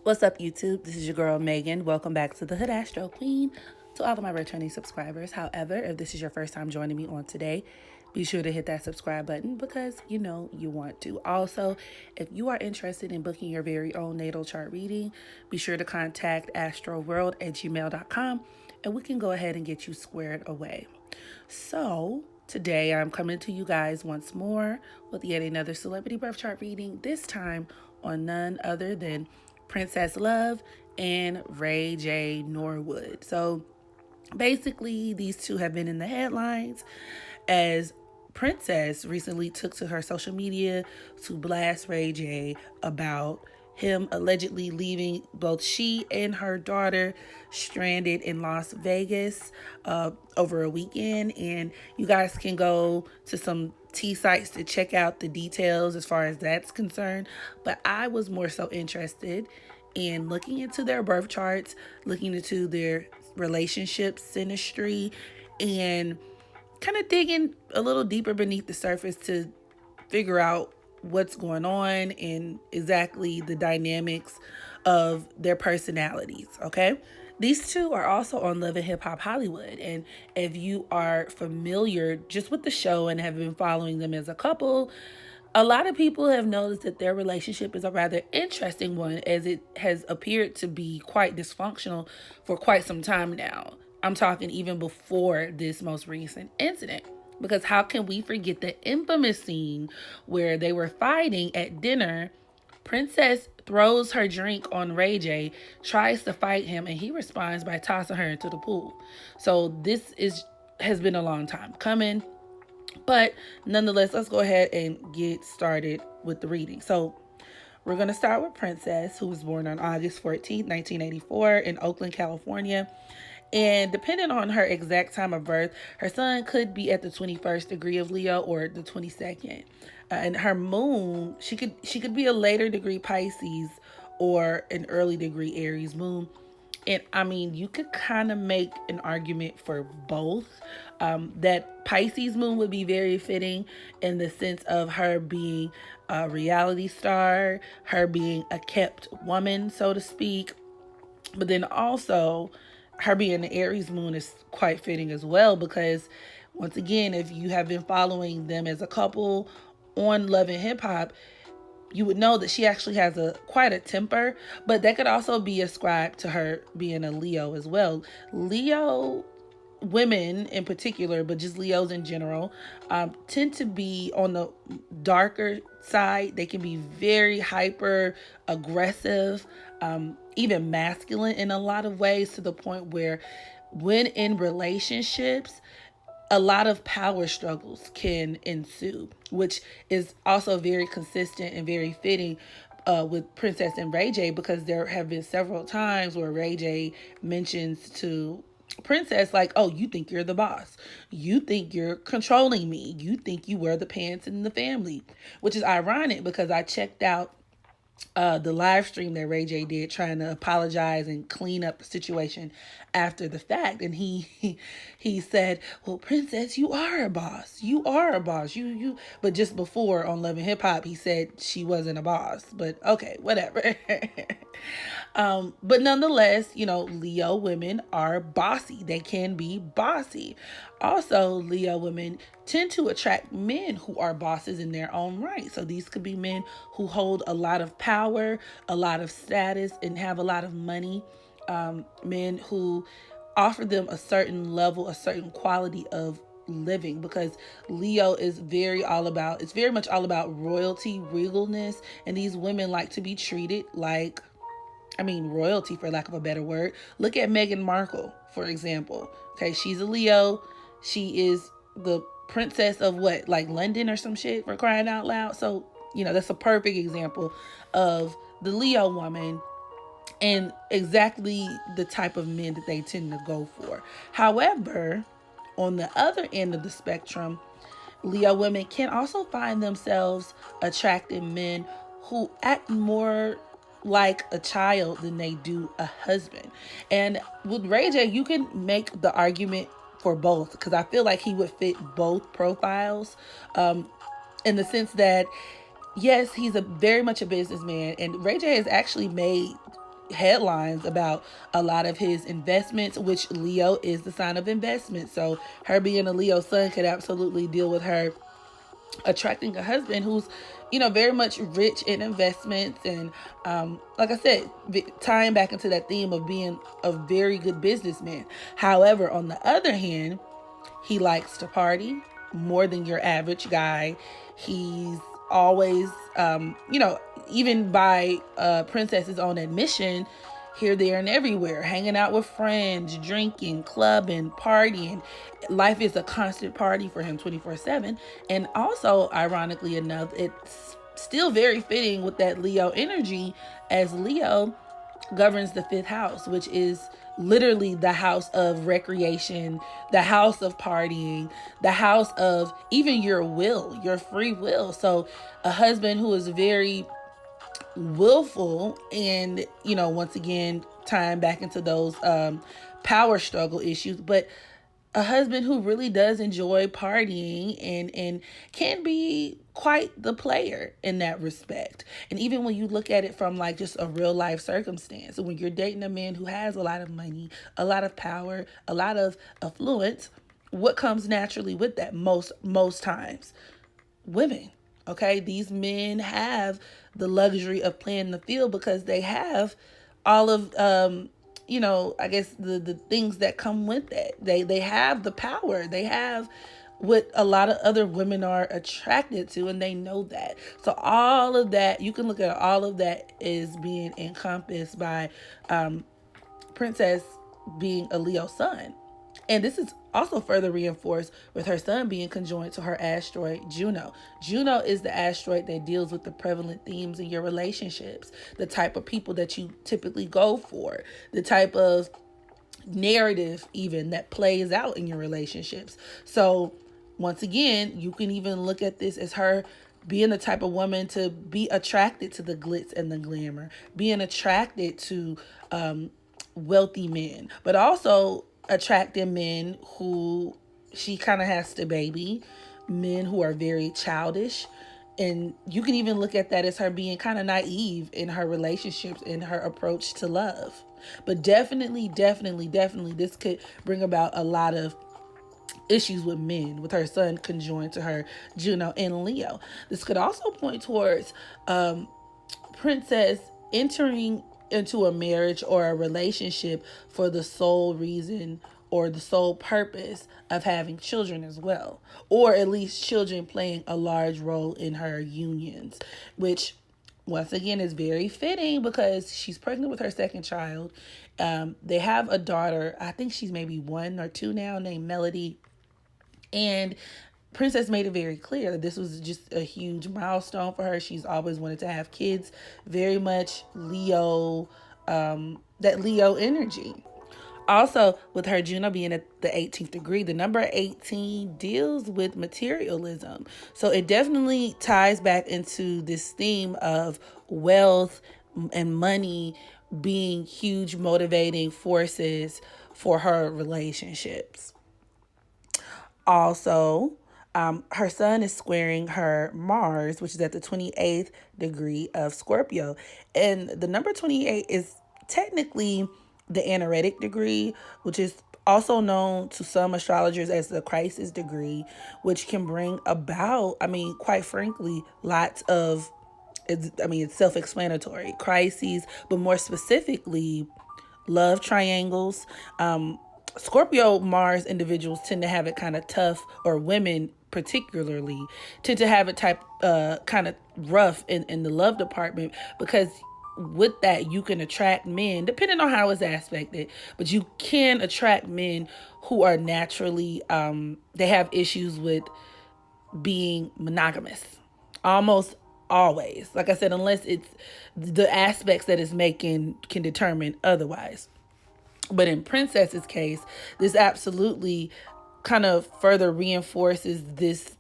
What's up, YouTube? This is your girl, Megan. Welcome back to the Hood Astro Queen. To all of my returning subscribers. However, if this is your first time joining me on today, be sure to hit that subscribe button because you know you want to. Also, if you are interested in booking your very own natal chart reading, be sure to contact astrowerld@gmail.com and we can go ahead and get you squared away. So, today I'm coming to you guys once more with yet another celebrity birth chart reading, this time on none other than Princess Love and RayJ Norwood. So basically, these two have been in the headlines as Princess recently took to her social media to blast RayJ about him allegedly leaving both she and her daughter stranded in Las Vegas over a weekend. And you guys can go to some T sites to check out the details as far as that's concerned. But I was more so interested in looking into their birth charts, looking into their relationship synastry, and kind of digging a little deeper beneath the surface to figure out what's going on and exactly the dynamics of their personalities, okay? These two are also on Love and Hip Hop Hollywood. And if you are familiar just with the show and have been following them as a couple, a lot of people have noticed that their relationship is a rather interesting one, as it has appeared to be quite dysfunctional for quite some time now. I'm talking even before this most recent incident. Because how can we forget the infamous scene where they were fighting at dinner? Princess throws her drink on RayJ, tries to fight him, and he responds by tossing her into the pool. So has been a long time coming. But nonetheless, let's go ahead and get started with the reading. So we're going to start with Princess, who was born on August 14th, 1984 in Oakland, California. And depending on her exact time of birth, her sun could be at the 21st degree of Leo or the 22nd. And her moon, she could be a later degree Pisces or an early degree Aries moon. And I mean, you could kind of make an argument for both. That Pisces moon would be very fitting in the sense of her being a reality star, her being a kept woman, so to speak. But then also, her being the Aries moon is quite fitting as well because, once again, if you have been following them as a couple on Love and Hip Hop, you would know that she actually has quite a temper, but that could also be ascribed to her being a Leo as well. Leo women in particular, but just Leos in general, tend to be on the darker side. They can be very hyper aggressive, even masculine in a lot of ways, to the point where when in relationships, a lot of power struggles can ensue, which is also very consistent and very fitting with Princess and RayJ, because there have been several times where RayJ mentions to Princess, like, oh, you think you're the boss. You think you're controlling me. You think you wear the pants in the family, which is ironic because I checked out the live stream that RayJ did trying to apologize and clean up the situation after the fact. And he said, well, Princess, you are a boss. You are a boss. You but just before on Love and Hip Hop, he said she wasn't a boss. But okay, whatever. But nonetheless, Leo women are bossy. They can be bossy. Also, Leo women tend to attract men who are bosses in their own right. So these could be men who hold a lot of power, a lot of status, and have a lot of money. Men who offer them a certain level, a certain quality of living, because Leo is very much all about royalty, regalness, and these women like to be treated like, royalty, for lack of a better word. Look at Meghan Markle, for example. Okay, she's a Leo. She is the princess of what, like London or some shit, for crying out loud. So, that's a perfect example of the Leo woman and exactly the type of men that they tend to go for. However, on the other end of the spectrum, Leo women can also find themselves attracting men who act more like a child than they do a husband. And with RayJ, you can make the argument for both, because I feel like he would fit both profiles, in the sense that, yes, he's very much a businessman, and RayJ has actually made headlines about a lot of his investments, which Leo is the sign of investment. So her being a Leo sun could absolutely deal with her attracting a husband who's, very much rich in investments. And like I said, tying back into that theme of being a very good businessman. However, on the other hand, he likes to party more than your average guy. He's always, even by Princess's own admission, here, there, and everywhere, hanging out with friends, drinking, clubbing, partying. Life is a constant party for him 24/7. And also, ironically enough, it's still very fitting with that Leo energy, as Leo governs the fifth house, which is literally the house of recreation, the house of partying, the house of even your will, your free will. So a husband who is very willful and, once again, tying back into those power struggle issues, but a husband who really does enjoy partying and can be quite the player in that respect. And even when you look at it from like just a real life circumstance, when you're dating a man who has a lot of money, a lot of power, a lot of affluence, what comes naturally with that most times? Women. Okay, these men have the luxury of playing the field because they have all of I guess the things that come with that. They have the power. They have what a lot of other women are attracted to, and they know that. So all of that, you can look at all of that is being encompassed by Princess being a Leo sun. And this is also further reinforced with her sun being conjoined to her asteroid Juno. Juno is the asteroid that deals with the prevalent themes in your relationships, the type of people that you typically go for, the type of narrative even that plays out in your relationships. So once again, you can even look at this as her being the type of woman to be attracted to the glitz and the glamour, being attracted to wealthy men, but also attracting men who she kind of has to baby, men who are very childish. And you can even look at that as her being kind of naive in her relationships, in her approach to love. But definitely, this could bring about a lot of issues with men, with her sun conjoined to her Juno in Leo. This could also point towards Princess entering into a marriage or a relationship for the sole reason or the sole purpose of having children as well, or at least children playing a large role in her unions, which once again is very fitting because she's pregnant with her second child. They have a daughter, I think she's maybe 1 or 2 now, named Melody. And Princess made it very clear that this was just a huge milestone for her. She's always wanted to have kids. Very much Leo, that Leo energy. Also, with her Juno being at the 18th degree, the number 18 deals with materialism. So it definitely ties back into this theme of wealth and money being huge motivating forces for her relationships. Also, her sun is squaring her Mars, which is at the 28th degree of Scorpio. And the number 28 is technically the anaretic degree, which is also known to some astrologers as the crisis degree, which can bring about, quite frankly, lots of, it's self-explanatory, crises, but more specifically, love triangles. Scorpio Mars individuals tend to have it kind of tough, or women particularly tend to have it kind of rough in the love department, because with that you can attract men depending on how it's aspected, but you can attract men who are naturally they have issues with being monogamous almost always. Like I said, unless it's the aspects that it's making can determine otherwise. But in Princess's case, this absolutely kind of further reinforces this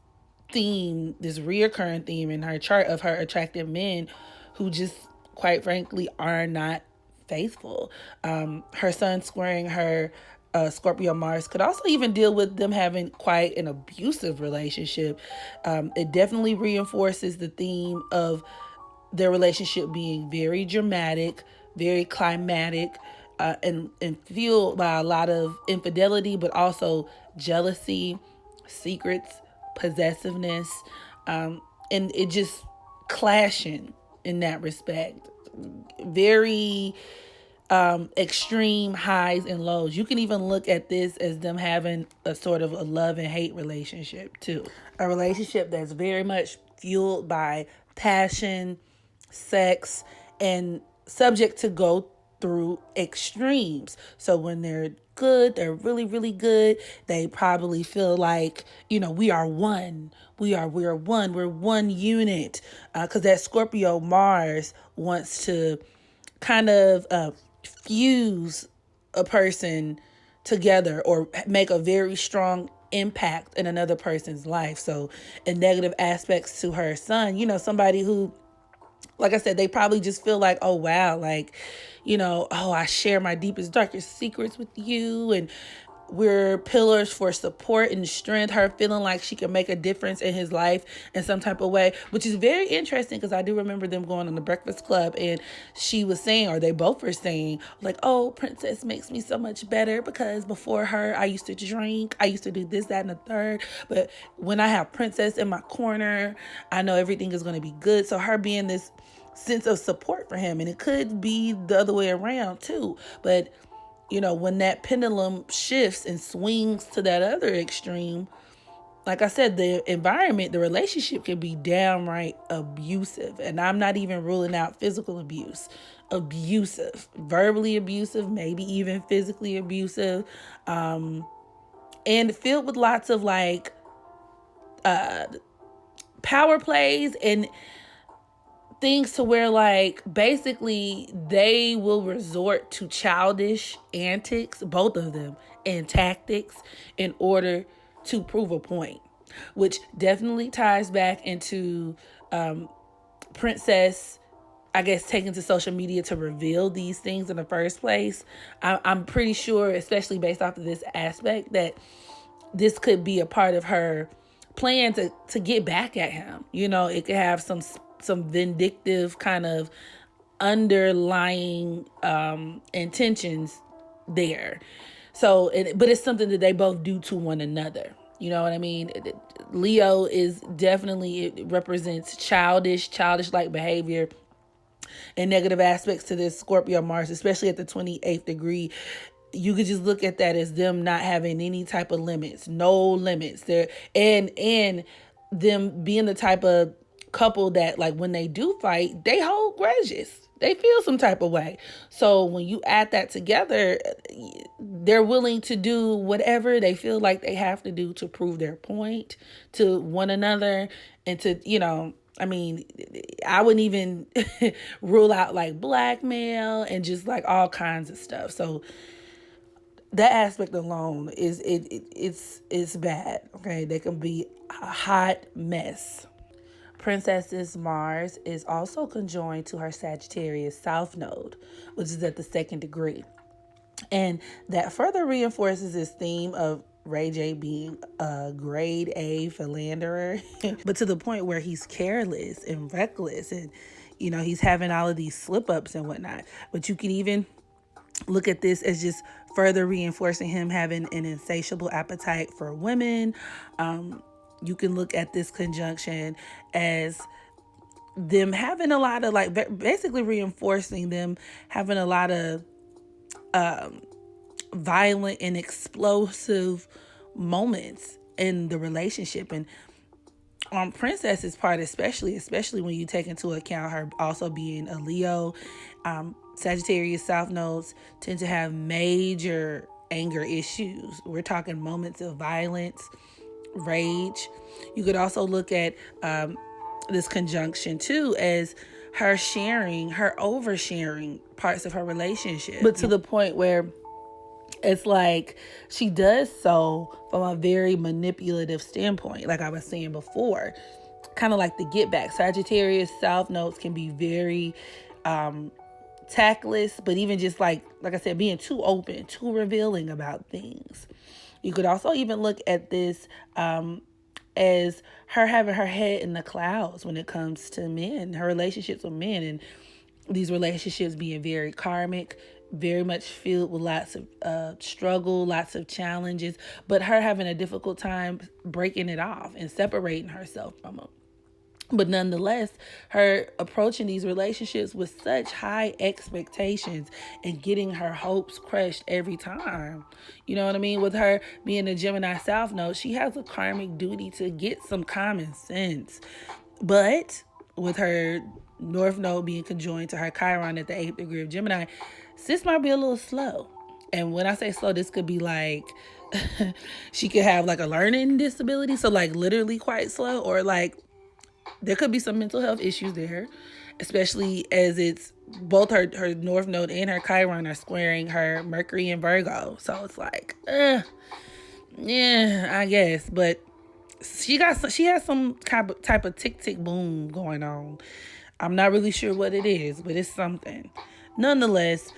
theme, this reoccurring theme in her chart of her attractive men who just, quite frankly, are not faithful. Her sun squaring her Scorpio Mars could also even deal with them having quite an abusive relationship. It definitely reinforces the theme of their relationship being very dramatic, very climatic, and fueled by a lot of infidelity, but also jealousy, secrets, possessiveness, and it just clashing in that respect. Very extreme highs and lows. You can even look at this as them having a sort of a love and hate relationship too. A relationship that's very much fueled by passion, sex, and subject to go through extremes. So when they're good, they're really, really good. They probably feel like, we are one. We're one. We're one unit. Because that Scorpio Mars wants to kind of fuse a person together or make a very strong impact in another person's life. So in negative aspects to her son, somebody who, like I said, they probably just feel like, oh, wow, like, I share my deepest, darkest secrets with you. And we're pillars for support and strength. Her feeling like she can make a difference in his life in some type of way, which is very interesting because I do remember them going on the Breakfast Club and she was saying, or they both were saying, like, oh, Princess makes me so much better because before her, I used to drink. I used to do this, that, and the third. But when I have Princess in my corner, I know everything is going to be good. So her being this sense of support for him, and it could be the other way around too. But when that pendulum shifts and swings to that other extreme, like I said, the environment, the relationship can be downright abusive. And I'm not even ruling out physical abuse. Abusive, verbally abusive, maybe even physically abusive, and filled with lots of power plays and things to where basically they will resort to childish antics, both of them, and tactics in order to prove a point, which definitely ties back into Princess, I guess, taking to social media to reveal these things in the first place. I'm pretty sure, especially based off of this aspect, that this could be a part of her plan to get back at him. It could have some vindictive kind of underlying intentions there. So, but it's something that they both do to one another. You know what I mean? Leo is definitely, it represents childish-like behavior and negative aspects to this Scorpio Mars, especially at the 28th degree. You could just look at that as them not having any type of limits, no limits there, and them being the type of couple that, like, when they do fight, they hold grudges. They feel some type of way. So when you add that together, they're willing to do whatever they feel like they have to do to prove their point to one another. And to, I wouldn't even rule out like blackmail and just like all kinds of stuff. So that aspect alone it's bad. Okay. They can be a hot mess. Princess's Mars is also conjoined to her Sagittarius South Node, which is at the 2nd degree. And that further reinforces this theme of RayJ being a grade A philanderer, but to the point where he's careless and reckless and, he's having all of these slip ups and whatnot. But you can even look at this as just further reinforcing him having an insatiable appetite for women. You can look at this conjunction as them having a lot of basically reinforcing them having a lot of violent and explosive moments in the relationship. And on Princess's part, especially when you take into account her also being a Leo, Sagittarius South Nodes tend to have major anger issues. We're talking moments of violence, rage. You could also look at this conjunction too as her oversharing parts of her relationship, but to the point where it's like she does so from a very manipulative standpoint, like I was saying before, kind of like the get back. Sagittarius South Nodes can be very tactless, but even just like I said, being too open, too revealing about things. You could also even look at this as her having her head in the clouds when it comes to men, her relationships with men, and these relationships being very karmic, very much filled with lots of struggle, lots of challenges, but her having a difficult time breaking it off and separating herself from them. But nonetheless, her approaching these relationships with such high expectations and getting her hopes crushed every time. You know what I mean? With her being a Gemini South Node, she has a karmic duty to get some common sense. But with her North Node being conjoined to her Chiron at the 8th degree of Gemini, sis might be a little slow. And when I say slow, this could be like she could have like a learning disability. So like literally quite slow, or like there could be some mental health issues there, especially as it's both her North Node and her Chiron are squaring her Mercury in Virgo. So it's like, yeah, I guess. But she has some type of tick tick boom going on. I'm not really sure what it is, but it's something. Nonetheless,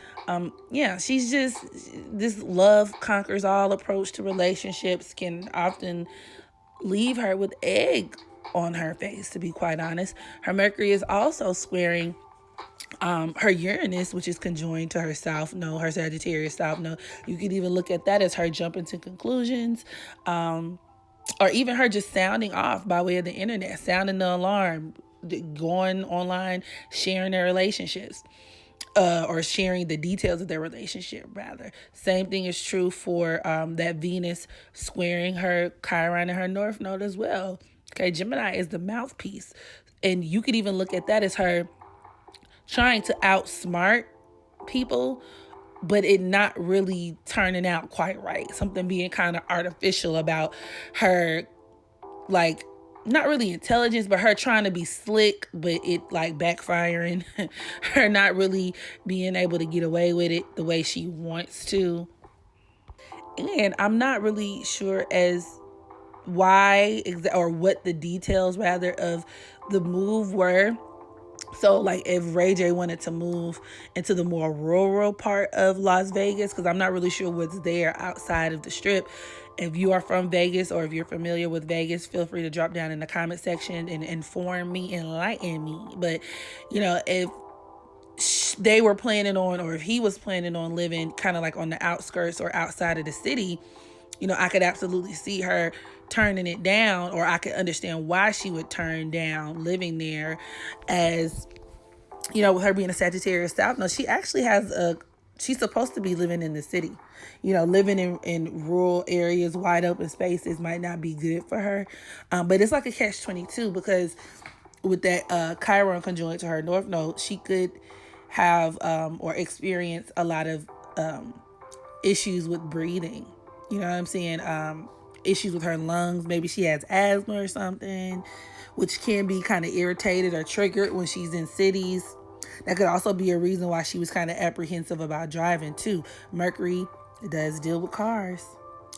yeah, she's just, this love conquers all approach to relationships can often leave her with egg on her face, to be quite honest. Her Mercury is also squaring her Uranus, which is conjoined to her South Node, her Sagittarius South Node. You could even look at that as her jumping to conclusions, or even her just sounding off by way of the internet, sounding the alarm, going online, sharing their relationships. Or sharing the details of their relationship, rather. Same thing is true for that Venus squaring her Chiron and her North Node as well. Okay, Gemini is the mouthpiece. And you could even look at that as her trying to outsmart people, but it not really turning out quite right. Something being kind of artificial about her, like, not really intelligence, but her trying to be slick, but it like backfiring. Her not really being able to get away with it the way she wants to. And I'm not really sure as why or what the details rather of the move were. So like if RayJ wanted to move into the more rural part of Las Vegas, because I'm not really sure what's there outside of the Strip. If you are from Vegas or if you're familiar with Vegas, feel free to drop down in the comment section and inform me, enlighten me. But, you know, if they were planning on, or if he was planning on living kind of like on the outskirts or outside of the city, you know, I could absolutely see her turning it down, or I could understand why she would turn down living there, as, you know, with her being a Sagittarius South Node, she actually has she's supposed to be living in the city. You know, living in rural areas, wide open spaces might not be good for her. But it's like a catch-22, because with that Chiron conjoined to her North Node, she could have or experience a lot of issues with breathing. You know what I'm saying? Issues with her lungs. Maybe she has asthma or something, which can be kind of irritated or triggered when she's in cities. That could also be a reason why she was kind of apprehensive about driving too. Mercury, it does deal with cars.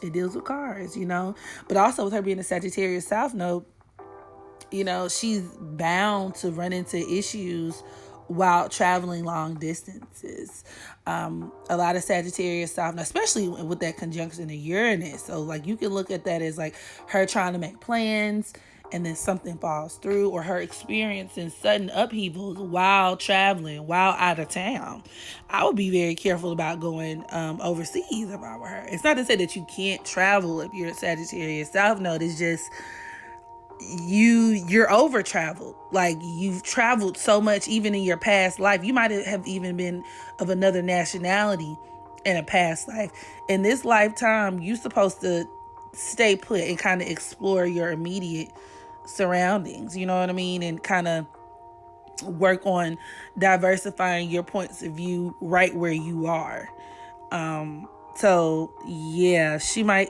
It deals with cars, you know. But also with her being a Sagittarius South Node, you know, she's bound to run into issues while traveling long distances. A lot of Sagittarius South Node, especially with that conjunction to Uranus. So like you can look at that as like her trying to make plans and then something falls through, or her experiencing sudden upheavals while traveling, while out of town. I would be very careful about going overseas if I were her. It's not to say that you can't travel if you're a Sagittarius South Node. It's just you're over traveled. Like you've traveled so much, even in your past life. You might have even been of another nationality in a past life. In this lifetime, you're supposed to stay put and kind of explore your immediate surroundings, you know what I mean? And kind of work on diversifying your points of view right where you are. So yeah, she might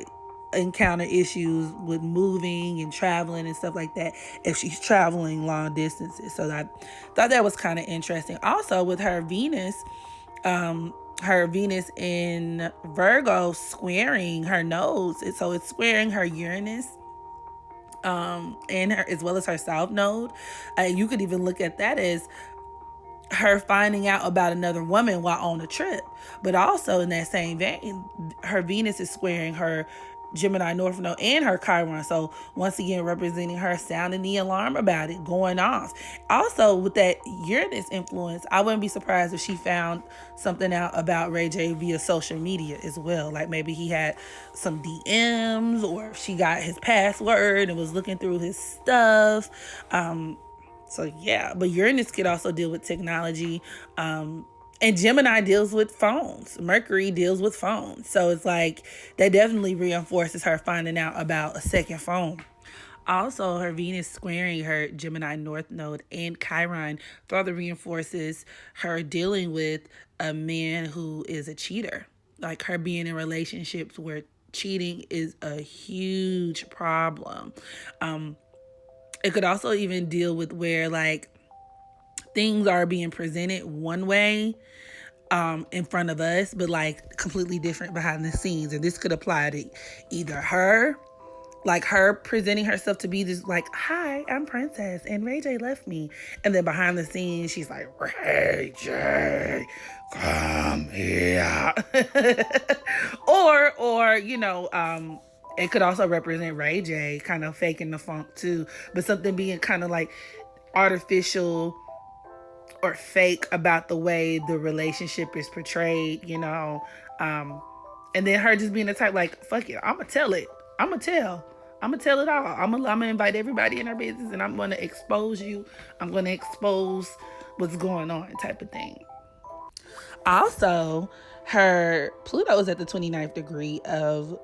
encounter issues with moving and traveling and stuff like that if she's traveling long distances. So I thought that was kind of interesting. Also with her Venus in Virgo squaring her nodes, so it's squaring her Uranus and her, as well as her South Node. You could even look at that as her finding out about another woman while on a trip. But also in that same vein, her Venus is squaring her Gemini North Node and her Chiron. So once again, representing her sounding the alarm about it, going off. Also, with that Uranus influence, I wouldn't be surprised if she found something out about RayJ via social media as well. Like maybe he had some DMs, or if she got his password and was looking through his stuff. So yeah, but Uranus could also deal with technology. And Gemini deals with phones. Mercury deals with phones. So it's like that definitely reinforces her finding out about a second phone. Also, her Venus squaring her Gemini North Node and Chiron further reinforces her dealing with a man who is a cheater. Like her being in relationships where cheating is a huge problem. It could also even deal with where like things are being presented one way in front of us, but like completely different behind the scenes. And this could apply to either her, like her presenting herself to be this like, hi, I'm Princess and RayJ left me. And then behind the scenes, she's like, RayJ, come here. or, it could also represent RayJ kind of faking the funk too, but something being kind of like artificial or fake about the way the relationship is portrayed, and then her just being the type like, fuck it, I'ma tell it. I'ma tell it all. I'ma invite everybody in her business, and I'm gonna expose you. I'm gonna expose what's going on, type of thing. Also, her Pluto is at the 29th degree of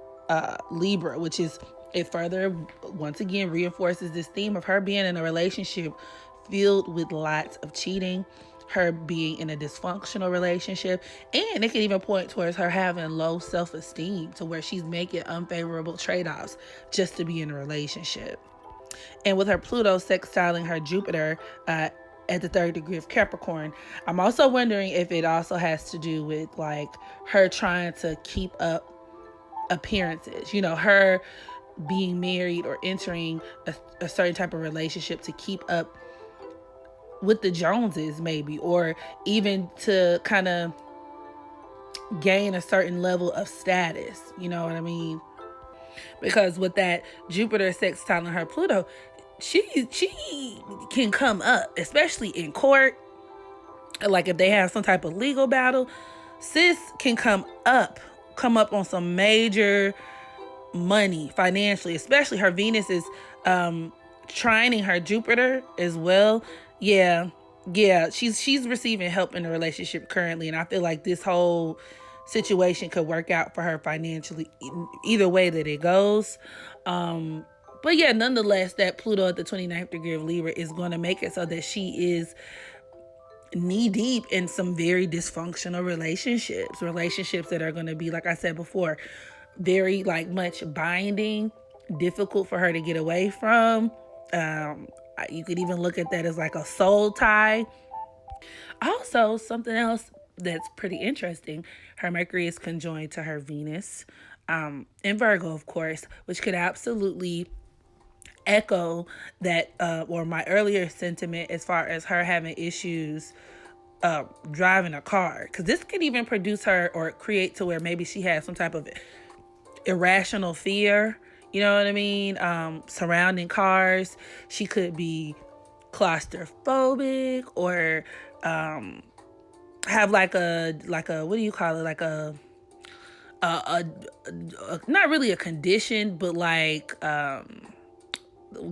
Libra, which is, it further once again reinforces this theme of her being in a relationship filled with lots of cheating, her being in a dysfunctional relationship, and it can even point towards her having low self-esteem to where she's making unfavorable trade-offs just to be in a relationship. And with her Pluto sextiling her Jupiter at the 3rd degree of Capricorn, I'm also wondering if it also has to do with like her trying to keep up appearances, her being married or entering a certain type of relationship to keep up with the Joneses maybe, or even to kind of gain a certain level of status, you know what I mean? Because with that Jupiter sextiling her Pluto, she can come up, especially in court. Like if they have some type of legal battle, sis can come up on some major money financially, especially her Venus is trining her Jupiter as well. Yeah, she's receiving help in the relationship currently, and I feel like this whole situation could work out for her financially either way that it goes. But yeah, nonetheless, that Pluto at the 29th degree of Libra is going to make it so that she is knee deep in some very dysfunctional relationships that are going to be, like I said before, very like much binding, difficult for her to get away from. You could even look at that as like a soul tie. Also, something else that's pretty interesting, her Mercury is conjoined to her Venus in Virgo, of course, which could absolutely echo that or my earlier sentiment as far as her having issues driving a car, because this could even produce her or create to where maybe she has some type of irrational fear, you know what I mean, surrounding cars. She could be claustrophobic, or have like a what do you call it, like a not really a condition, but like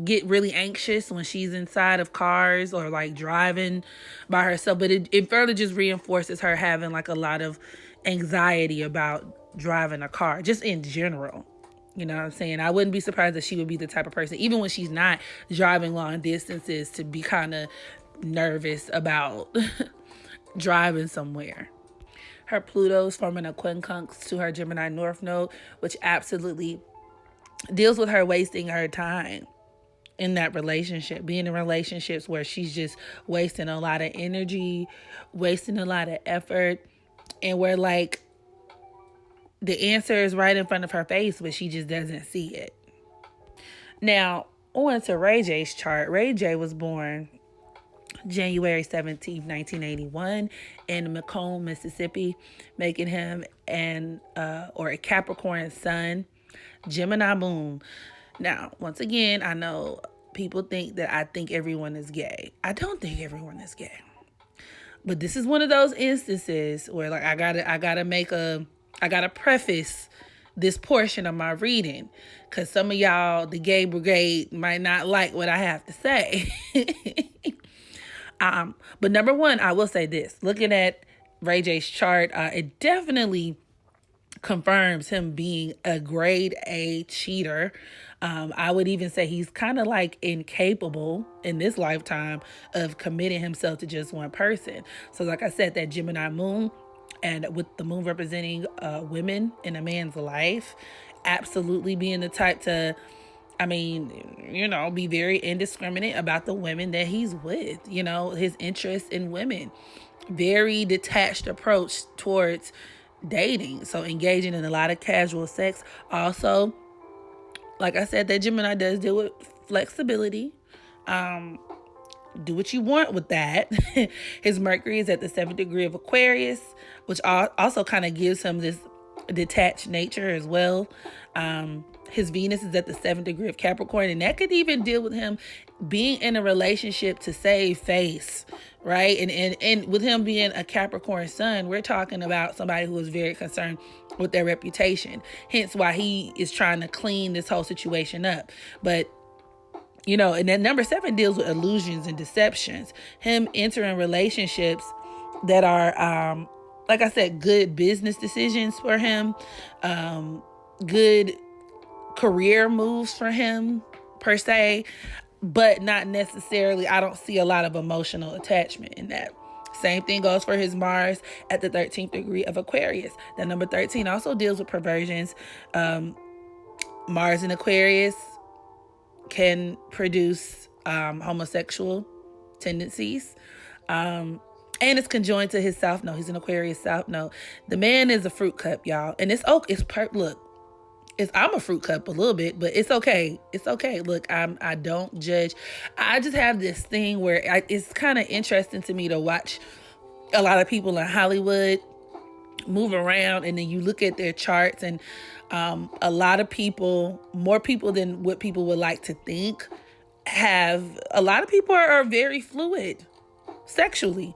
get really anxious when she's inside of cars or like driving by herself. But it further just reinforces her having like a lot of anxiety about driving a car, just in general. You know what I'm saying? I wouldn't be surprised that she would be the type of person, even when she's not driving long distances, to be kind of nervous about driving somewhere. Her Pluto's forming a quincunx to her Gemini North Node, which absolutely deals with her wasting her time in that relationship, being in relationships where she's just wasting a lot of energy, wasting a lot of effort, and where like the answer is right in front of her face, but she just doesn't see it. Now, on to RayJ's chart. RayJ was born January 17th, 1981 in Macomb, Mississippi, making him a Capricorn sun. Gemini moon. Now, once again, I know people think that I think everyone is gay. I don't think everyone is gay. But this is one of those instances where like I gotta preface this portion of my reading, because some of y'all, the gay brigade, might not like what I have to say. But number one, I will say this: looking at RayJ's chart, it definitely confirms him being a grade A cheater. I would even say he's kind of like incapable in this lifetime of committing himself to just one person. So like I said, that Gemini moon, and with the moon representing women in a man's life, absolutely being the type to, be very indiscriminate about the women that he's with, his interest in women. Very detached approach towards dating. So engaging in a lot of casual sex. Also, like I said, that Gemini does deal with flexibility. Do what you want with that. His Mercury is at the 7th degree of Aquarius, which also kind of gives him this detached nature as well. His Venus is at the 7th degree of Capricorn, and that could even deal with him being in a relationship to save face, right? And with him being a Capricorn sun, we're talking about somebody who is very concerned with their reputation. Hence why he is trying to clean this whole situation up. But and then number 7 deals with illusions and deceptions. Him entering relationships that are, like I said, good business decisions for him, good career moves for him per se, but not necessarily, I don't see a lot of emotional attachment in that. Same thing goes for his Mars at the 13th degree of Aquarius. That number 13 also deals with perversions. Mars in Aquarius can produce homosexual tendencies. And it's conjoined to his South Node. He's an Aquarius South Node. The man is a fruit cup, y'all. And I'm a fruit cup a little bit, but it's okay. It's okay. Look, I don't judge. I just have this thing where it's kind of interesting to me to watch a lot of people in Hollywood move around, and then you look at their charts, and a lot of people, more people than what people would like to think, a lot of people are very fluid sexually.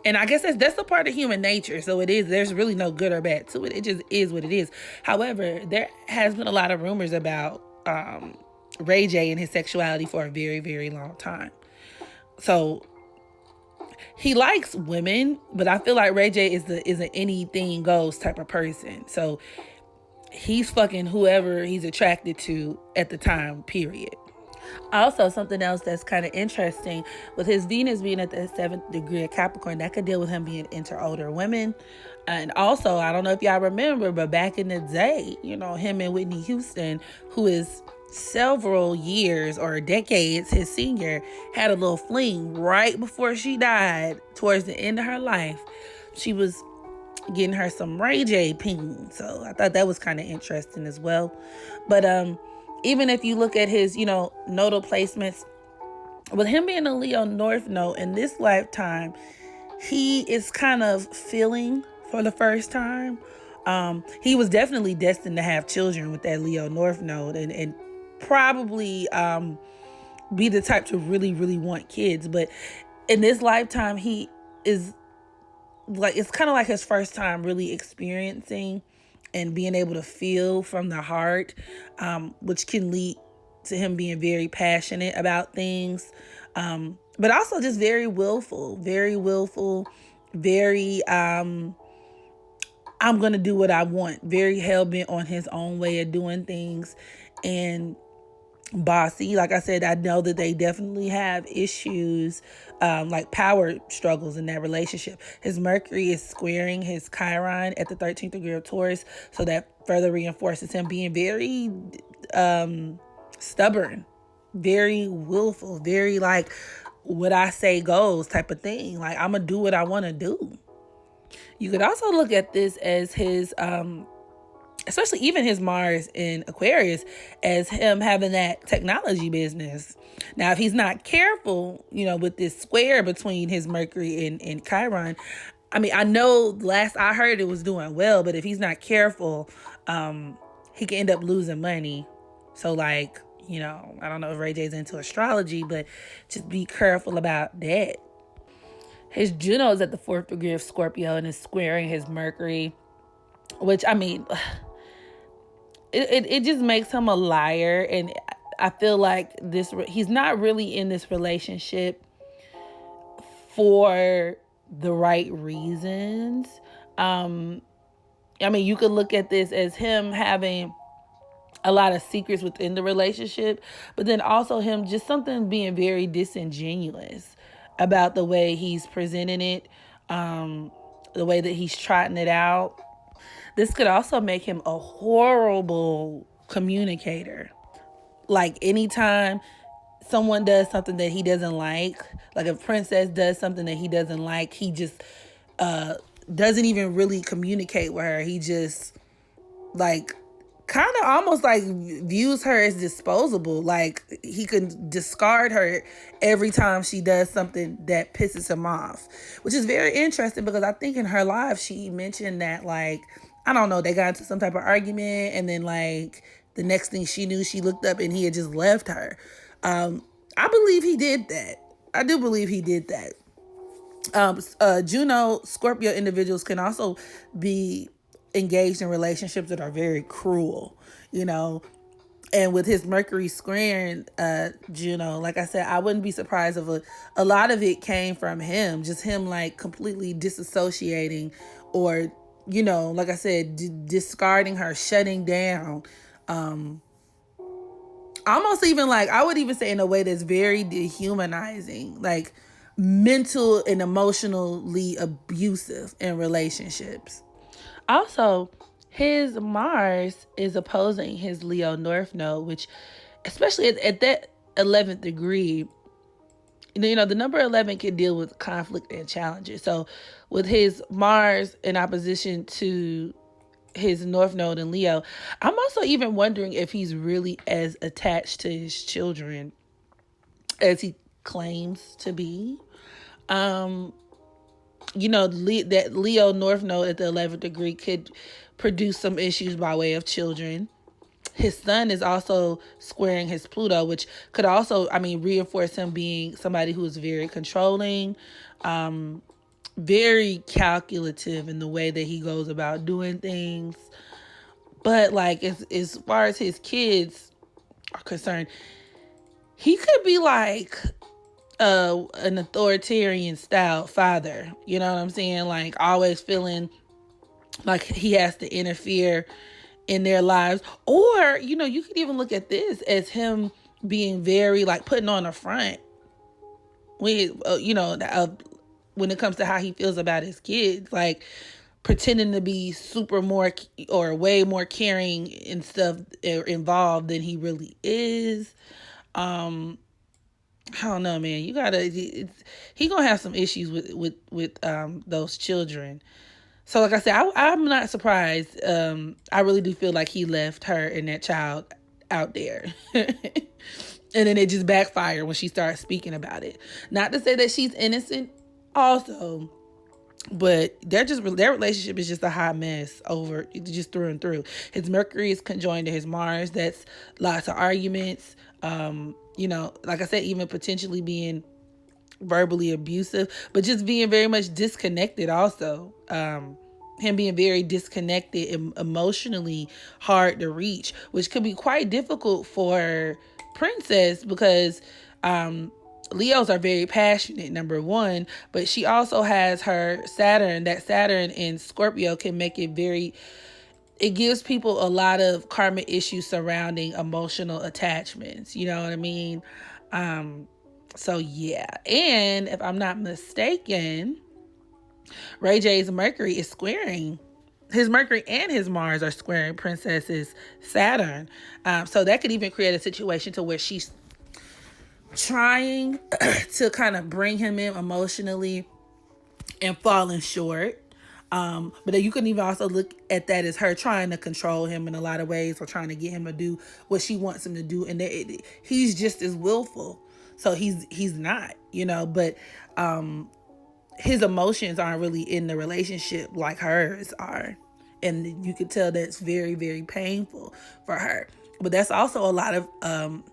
And I guess that's a part of human nature. So there's really no good or bad to it. It just is what it is. However, there has been a lot of rumors about RayJ and his sexuality for a very, very long time. So he likes women, but I feel like RayJ is an anything goes type of person. So he's fucking whoever he's attracted to at the time, period. Also, something else that's kind of interesting, with his Venus being at the 7th degree of Capricorn, that could deal with him being into older women. And also, I don't know if y'all remember, but back in the day, him and Whitney Houston, who is several years or decades his senior, had a little fling right before she died. Towards the end of her life, she was getting her some RayJ ping. So I thought that was kind of interesting as well. But even if you look at his, nodal placements, with him being a Leo North Node in this lifetime, he is kind of feeling for the first time. He was definitely destined to have children with that Leo North Node, and probably be the type to really, really want kids. But in this lifetime, he is like, it's kind of like his first time really experiencing and being able to feel from the heart, which can lead to him being very passionate about things, but also just very willful, very, I'm going to do what I want, very hell-bent on his own way of doing things, and bossy. Like I said, I know that they definitely have issues, like power struggles in that relationship. His Mercury is squaring his Chiron at the 13th degree of Taurus, so that further reinforces him being very stubborn, very willful, very like what I say goes type of thing. Like, I'm gonna do what I want to do. You could also look at this as his especially even his Mars in Aquarius, as him having that technology business. Now, if he's not careful, with this square between his Mercury and Chiron, I know last I heard it was doing well, but if he's not careful, he can end up losing money. So like, I don't know if Ray J's into astrology, but just be careful about that. His Juno is at the 4th degree of Scorpio and is squaring his Mercury, which, I mean, it just makes him a liar. And I feel like he's not really in this relationship for the right reasons. I mean, you could look at this as him having a lot of secrets within the relationship, but then also him just something being very disingenuous about the way he's presenting it, the way that he's trotting it out. This could also make him a horrible communicator. Like anytime someone does something that he doesn't like if Princess does something that he doesn't like, he just doesn't even really communicate with her. He just like kind of almost like views her as disposable. Like he can discard her every time she does something that pisses him off, which is very interesting because I think in her life she mentioned that like, I don't know, they got into some type of argument and then like the next thing she knew, she looked up and he had just left her. I believe he did that. I do believe he did that. Juno Scorpio individuals can also be engaged in relationships that are very cruel, and with his Mercury squaring Juno, like I said, I wouldn't be surprised if a lot of it came from him, just him like completely disassociating or, like I said, discarding her, shutting down, almost even like, I would even say in a way that's very dehumanizing, like mental and emotionally abusive in relationships. Also, his Mars is opposing his Leo North Node, which, especially at that 11th degree, the number 11 can deal with conflict and challenges. So with his Mars in opposition to his North Node in Leo, I'm also even wondering if he's really as attached to his children as he claims to be. That Leo North Node at the 11th degree could produce some issues by way of children. His sun is also squaring his Pluto, which could also, reinforce him being somebody who is very controlling, very calculative in the way that he goes about doing things. But like as far as his kids are concerned, he could be like an authoritarian style father. You know what I'm saying? Like always feeling like he has to interfere in their lives. Or, you could even look at this as him being very like putting on a front when it comes to how he feels about his kids, like pretending to be super more or way more caring and stuff involved than he really is. I don't know, man. He gonna have some issues with those children. So like I said, I'm not surprised. I really do feel like he left her and that child out there. And then it just backfired when she started speaking about it. Not to say that she's innocent also, but their relationship is just a hot mess over just through and through. His Mercury is conjoined to his Mars. That's lots of arguments. Like I said, even potentially being verbally abusive, but just being very much disconnected also. Him being very disconnected and emotionally hard to reach, which could be quite difficult for Princess because Leos are very passionate, number one, but she also has her Saturn. That Saturn in Scorpio can make it it gives people a lot of karmic issues surrounding emotional attachments. You know what I mean? So yeah. And if I'm not mistaken, RayJ's Mercury is squaring. His Mercury and his Mars are squaring Princess's Saturn. So that could even create a situation to where she's trying to kind of bring him in emotionally and falling short. But then you can even also look at that as her trying to control him in a lot of ways or trying to get him to do what she wants him to do. And he's just as willful. So he's not, but his emotions aren't really in the relationship like hers are. And you could tell that's very, very painful for her. But that's also a lot of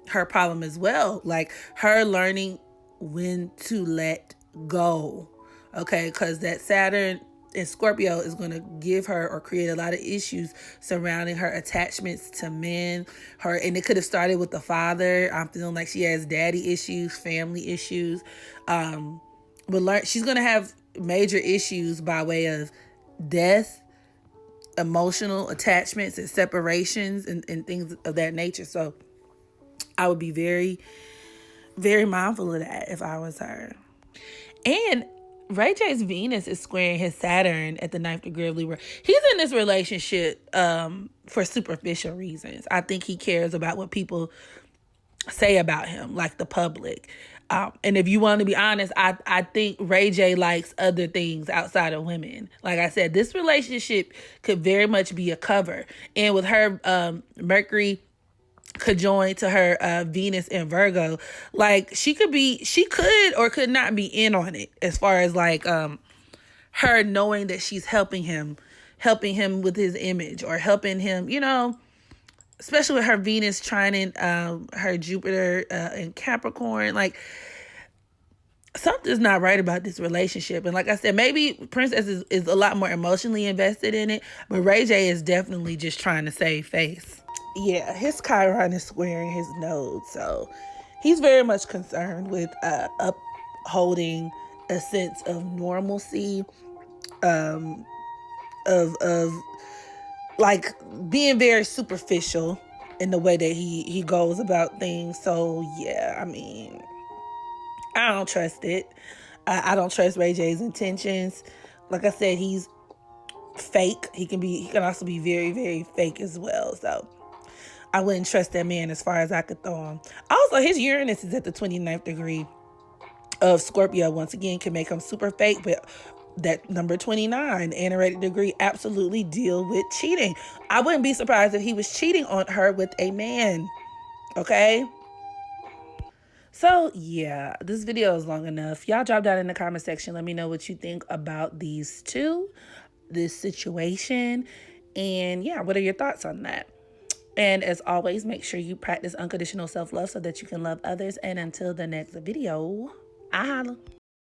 her problem as well. Like her learning when to let go. Okay, because that Saturn in Scorpio is going to give her or create a lot of issues surrounding her attachments to men. And it could have started with the father. I'm feeling like she has daddy issues, family issues. But she's going to have major issues by way of death, emotional attachments and separations and things of that nature. So I would be very, very mindful of that if I was her. And RayJ's Venus is squaring his Saturn at the 9th degree of Libra. He's in this relationship for superficial reasons. I think he cares about what people say about him, like the public. And if you want to be honest, I think RayJ likes other things outside of women. Like I said, this relationship could very much be a cover. And with her Mercury conjoined to her Venus in Virgo, like she could or could not be in on it, as far as like her knowing that she's helping him with his image, or helping him, especially with her Venus trining her Jupiter in Capricorn. Like something's not right about this relationship. And like I said, maybe Princess is a lot more emotionally invested in it, but RayJ is definitely just trying to save face. Yeah, his Chiron is squaring his node, so he's very much concerned with upholding a sense of normalcy, of like being very superficial in the way that he goes about things. So yeah, I mean, I don't trust it. I don't trust RayJ's intentions. Like I said, he's fake. He can also be very, very fake as well. So I wouldn't trust that man as far as I could throw him. Also, his Uranus is at the 29th degree of Scorpio. Once again, can make him super fake, but that number 29, anoretic degree, absolutely deal with cheating. I wouldn't be surprised if he was cheating on her with a man. Okay? So, yeah, this video is long enough. Y'all drop down in the comment section. Let me know what you think about these two, this situation. And yeah, what are your thoughts on that? And as always, make sure you practice unconditional self-love so that you can love others. And until the next video, I holla.